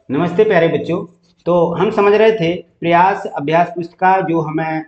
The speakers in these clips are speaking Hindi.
नमस्ते प्यारे बच्चों। तो हम समझ रहे थे प्रयास अभ्यास पुस्तिका जो हमें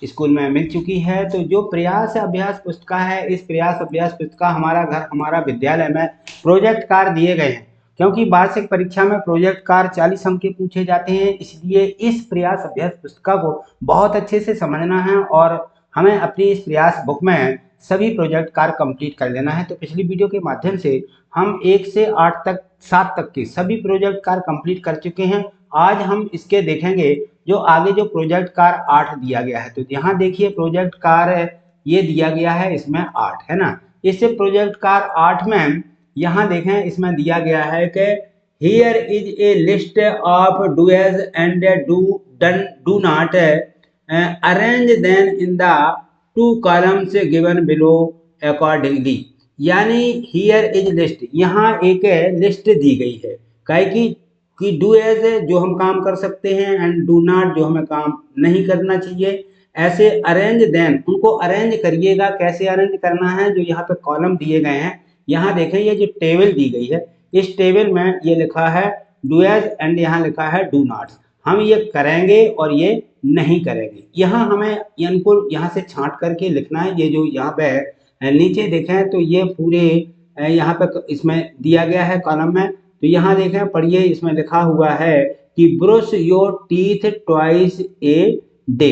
स्कूल में मिल चुकी है। तो जो प्रयास अभ्यास पुस्तिका है, इस प्रयास अभ्यास पुस्तिका हमारा घर हमारा विद्यालय में प्रोजेक्ट कार्य दिए गए हैं, क्योंकि वार्षिक परीक्षा में प्रोजेक्ट कार्य 40 अंक के पूछे जाते हैं। इसलिए इस प्रयास अभ्यास पुस्तिका को बहुत अच्छे से समझना है और हमें अपनी इस प्रयास बुक में सभी प्रोजेक्ट कार्य कंप्लीट कर लेना है। तो पिछली वीडियो के माध्यम से हम 1 से 8 तक 7 तक के सभी प्रोजेक्ट कार्य कंप्लीट कर चुके हैं। आज हम इसके देखेंगे जो आगे जो प्रोजेक्ट कार्य 8 दिया गया है। तो यहाँ देखिए प्रोजेक्ट कार्य ये दिया गया है, इसमें 8 है ना। इससे प्रोजेक्ट कार्य 8 में यहाँ देखें इसमें दिया गया है कि here is a list of duos and do not arrange them in the two columns given below accordingly. यानी हियर इज लिस्ट, यहाँ एक लिस्ट दी गई है काय कि डू एज जो हम काम कर सकते हैं एंड डू नॉट जो हमें काम नहीं करना चाहिए। ऐसे अरेंज देन, उनको अरेंज करिएगा। कैसे अरेंज करना है, जो यहाँ पे कॉलम दिए गए हैं, यहाँ देखें ये जो टेबल दी गई है, इस टेबल में ये लिखा है डू एज एंड यहाँ लिखा है डू नॉट। हम ये करेंगे और ये नहीं करेंगे। यहाँ हमें इनको यहाँ से छांट करके लिखना है। ये जो यहाँ पे नीचे देखें तो ये पूरे यहाँ पे इसमें दिया गया है कॉलम में। तो यहाँ देखें पढ़िए, इसमें लिखा हुआ है कि brush your teeth twice a day.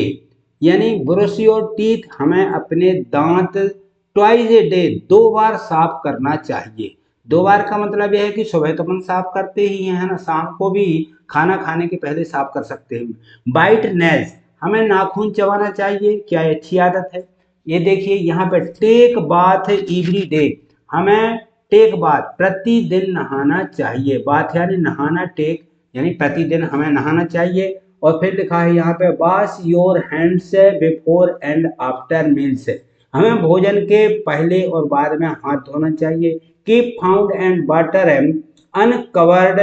यानी ब्रश योर टीथ, हमें अपने दांत ट्वाइस ए डे 2 बार साफ करना चाहिए। 2 बार का मतलब यह है कि सुबह तो अपन साफ करते ही हैं, है ना, शाम को भी खाना खाने के पहले साफ कर सकते हैं। बाइट नेल्स, हमें नाखून चबाना चाहिए। क्या ये अच्छी आदत है? ये देखिए यहाँ पे टेक बाथ एवरी डे, हमें टेक बाथ प्रतिदिन नहाना चाहिए। बाथ यानी नहाना, टेक यानी प्रतिदिन हमें नहाना चाहिए। और फिर लिखा है यहाँ पे wash your hands before and after meals, हमें भोजन के पहले और बाद में हाथ धोना चाहिए। Keep found and water uncovered,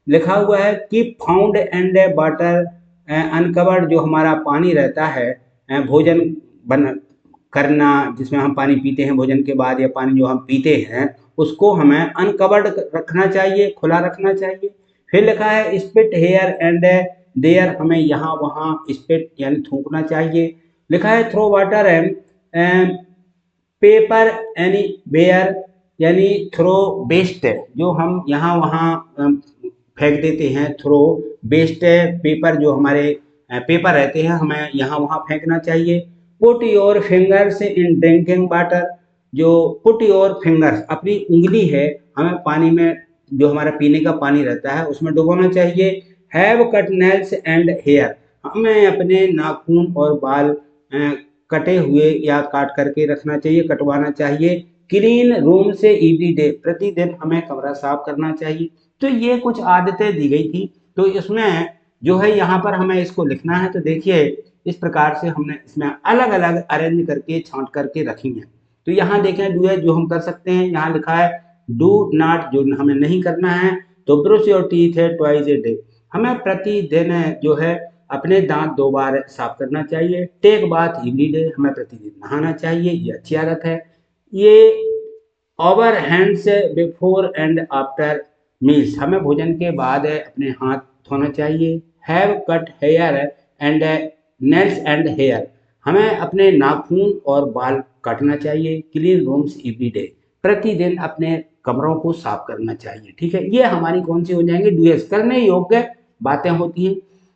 लिखा हुआ है keep found and water uncovered, जो हमारा पानी रहता है भोजन बन करना, जिसमें हम पानी पीते हैं भोजन के बाद, या पानी जो हम पीते हैं उसको हमें अनकवर्ड रखना चाहिए, खुला रखना चाहिए। फिर लिखा है स्पिट हेयर एंड देयर, हमें यहाँ वहाँ स्पिट यानी थूकना चाहिए। लिखा है throw water and paper anywhere, यानी थ्रो वेस्ट, जो हम यहाँ वहाँ फेंक देते हैं। थ्रो वेस्ट पेपर, जो हमारे पेपर रहते हैं, हमें यहाँ वहाँ फेंकना चाहिए। Put your fingers in drinking water, जो पुट योर फिंगर्स, अपनी उंगली है, हमें पानी में, जो हमारा पीने का पानी रहता है उसमें डुबोना चाहिए। Have cut nails and hair, हमें अपने नाखून और बाल कटे हुए या काट करके रखना चाहिए, कटवाना चाहिए। क्लीन रूम से एवरी डे, प्रतिदिन हमें कमरा साफ करना चाहिए। तो ये कुछ आदतें दी गई थी। तो इसमें जो है यहाँ पर हमें इसको लिखना है। तो देखिए इस प्रकार से हमने इसमें अलग अलग अरेंज करके छांट करके रखी है। तो यहाँ देखें डू जो हम कर सकते हैं, यहाँ लिखा है डू नॉट जो हमें नहीं करना है। तो ब्रश योर टीथ है ट्वाइस ए डे, हमें प्रतिदिन जो है अपने दांत 2 बार साफ करना चाहिए। टेक बाथ एवरी डे, हमें प्रतिदिन नहाना चाहिए, ये अच्छी आदत है। ये over hands before and after meals, हमें भोजन के बाद अपने हाथ धोना चाहिए। Have cut hair and nails and hair, हमें अपने नाखून और बाल काटना चाहिए। क्लीन रूम्स एवरी डे, प्रतिदिन अपने कमरों को साफ करना चाहिए। ठीक है, ये हमारी कौन सी हो जाएंगे, डूएस, करने योग्य बातें होती हैं।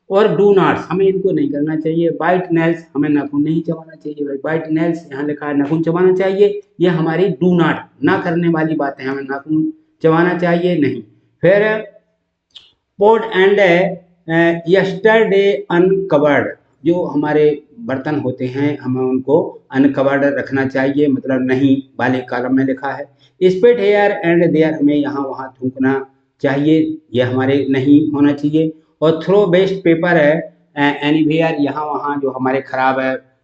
और डू नॉट्स, हमें इनको नहीं करना चाहिए। बाइट नेल्स, हमें नाखून नहीं चबाना चाहिए। भाई बाइट नेल्स यहाँ लिखा है नाखून चबाना चाहिए, ये हमारी डू नॉट, ना करने वाली बातें, हमें नाखून चबाना चाहिए नहीं। फिर पोट एंड यस्टरडे अनकवर्ड, जो हमारे बर्तन होते हैं हमें उनको अनकवर्ड रखना चाहिए, मतलब नहीं वाले कॉलम में लिखा है। स्पिट हेयर एंड देयर, हमें यहाँ वहाँ थूकना चाहिए, ये हमारे नहीं होना चाहिए। और थ्रो वेस्ट पेपर है एनीवेयर, यहाँ वहाँ जो हमारे खराब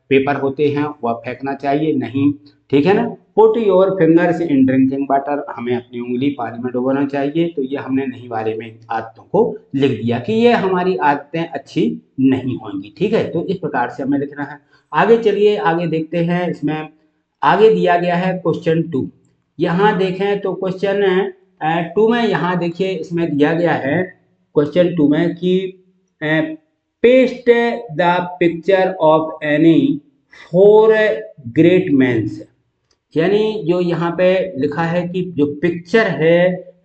पेपर होते हैं वह फेंकना चाहिए नहीं। ठीक है ना। Put your fingers in drinking water, हमें अपनी उंगली पानी में डुबोना चाहिए। तो ये हमने नहीं वाले में आदतों को लिख दिया कि ये हमारी आदतें अच्छी नहीं होंगी। ठीक है, तो इस प्रकार से हमें लिखना है। आगे चलिए आगे देखते हैं। इसमें आगे दिया गया है क्वेश्चन 2। यहाँ देखें तो क्वेश्चन 2 में यहाँ देखिए इसमें दिया गया है क्वेश्चन 2 में कि paste the picture of any 4 great mans, यानी जो यहाँ पे लिखा है कि जो पिक्चर है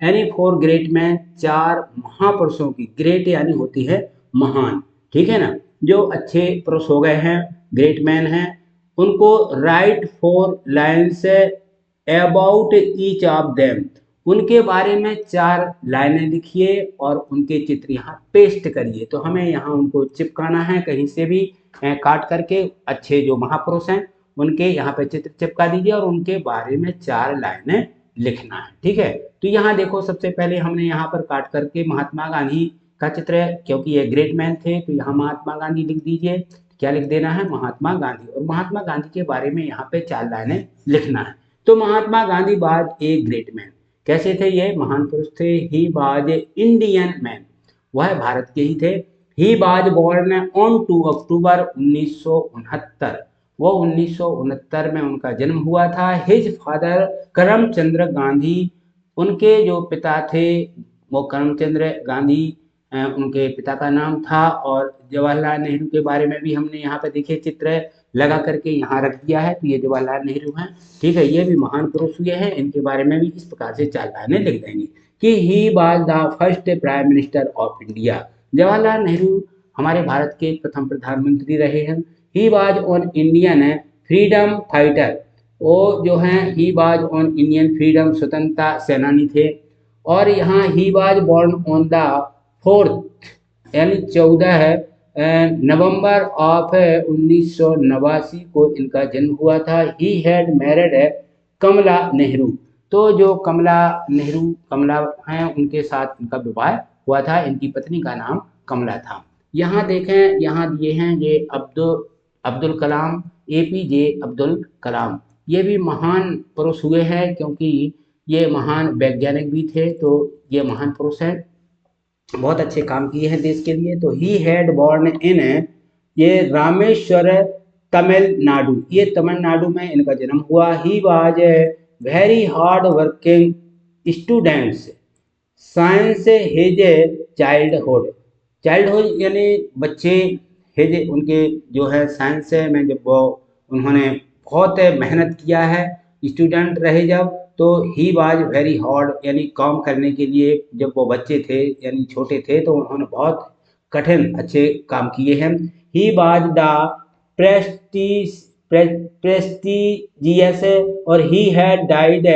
एनी 4 ग्रेट मैन, 4 महापुरुषों की, ग्रेट यानी होती है महान, ठीक है ना, जो अच्छे पुरुष हो गए हैं, ग्रेट मैन हैं, उनको right 4 lines about each of them, उनके बारे में 4 लाइनें लिखिए और उनके चित्र यहाँ पेस्ट करिए। तो हमें यहाँ उनको चिपकाना है कहीं से भी काट करके, अच्छे जो महापुरुष हैं उनके यहाँ पे चित्र चिपका दीजिए और उनके बारे में 4 लाइनें लिखना है, ठीक है। तो यहाँ देखो, सबसे पहले हमने यहाँ पर काट करके महात्मा गांधी का चित्र है, क्योंकि ये ग्रेट मैन थे, तो यहाँ महात्मा गांधी लिख दीजिए। क्या लिख देना है? महात्मा गांधी। और महात्मा गांधी के बारे में यहाँ पे 4 लाइनें लिखना है। तो Mahatma Gandhi was a great man, कैसे थे ये? महान पुरुष थे। He was a Indian man, वह भारत के ही थे। He was born on 2 October 1969, वो 1969 में उनका जन्म हुआ था। हिज फादर करमचंद्र गांधी, उनके जो पिता थे वो करमचंद्र गांधी उनके पिता का नाम था। और जवाहरलाल नेहरू के बारे में भी हमने यहाँ पे देखे चित्र लगा करके यहाँ रख दिया है, तो ये जवाहरलाल नेहरू हैं, ठीक है। ये भी महान पुरुष हुए हैं, इनके बारे में भी इस प्रकार से 4 लाइनें लिख देंगे कि he was the first prime minister of India, Jawaharlal Nehru हमारे भारत के प्रथम प्रधानमंत्री रहे हैं। He was on Indian freedom fighter, वो जो हैं he was on Indian freedom, स्वतंत्रता सेनानी थे। और यहाँ he was born on the 4 यानी 14 नवंबर ऑफ 1989 को इनका जन्म हुआ था। ही हैड मैरिड कमला नेहरू, तो जो कमला नेहरू कमला हैं उनके साथ इनका विवाह हुआ था, इनकी पत्नी का नाम कमला था। यहाँ देखें, यहाँ दिए हैं ये अब्दुल कलाम, APJ अब्दुल कलाम, ये भी महान पुरुष हुए हैं, क्योंकि ये महान वैज्ञानिक भी थे, तो ये महान पुरुष हैं, बहुत अच्छे काम किए हैं देश के लिए। तो ही हैड बोर्न इन ये रामेश्वर तमिलनाडु, ये तमिलनाडु में इनका जन्म हुआ। He was very hard working students science his childhood, childhood यानी बच्चे, हिज उनके जो है साइंस में जब वो उन्होंने बहुत मेहनत किया है, स्टूडेंट रहे जब, तो ही वाज वेरी हार्ड यानी काम करने के लिए, जब वो बच्चे थे यानी छोटे थे तो उन्होंने बहुत कठिन अच्छे काम किए हैं। ही वाज द प्रेस्टिजियस और ही हैड डाइड,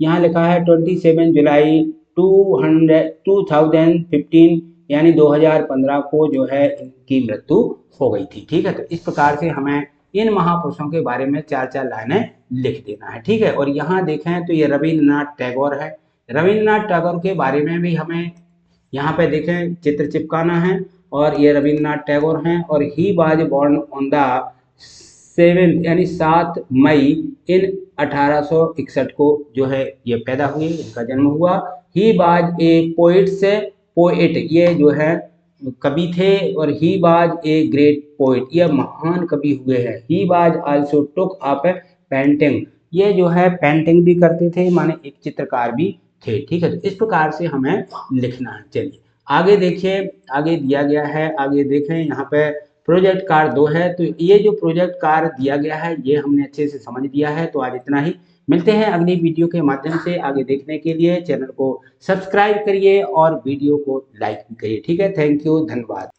यहाँ लिखा है 27 जुलाई 2015 यानी 2015 को जो है इनकी मृत्यु हो गई थी, ठीक है। तो इस प्रकार से हमें इन महापुरुषों के बारे में 4 लाइनें लिख देना है, ठीक है। और यहाँ देखें तो ये रविन्द्रनाथ टैगोर है, रविन्द्रनाथ टैगोर के बारे में भी हमें यहाँ पे देखें चित्र चिपकाना है, और ये रविन्द्रनाथ टैगोर हैं। और he was born on the 7 यानी 7 मई इन 1861 को जो है ये पैदा हुए, इनका जन्म हुआ। ही वाज ए पोएट, ये जो है कवि थे। और he was a great poet, ये महान कवि हुए हैं। He was also took up painting, ये जो है पेंटिंग भी करते थे, माने एक चित्रकार भी थे, ठीक है। तो इस प्रकार से हमें लिखना है। चलिए आगे देखिए, आगे दिया गया है, आगे देखें यहाँ पे प्रोजेक्ट कार्ड 2 है। तो ये जो प्रोजेक्ट कार्ड दिया गया है ये हमने अच्छे से समझ लिया है। तो आज इतना ही, मिलते हैं अगली वीडियो के माध्यम से। आगे देखने के लिए चैनल को सब्सक्राइब करिए और वीडियो को लाइक भी करिए, ठीक है। थैंक यू, धन्यवाद।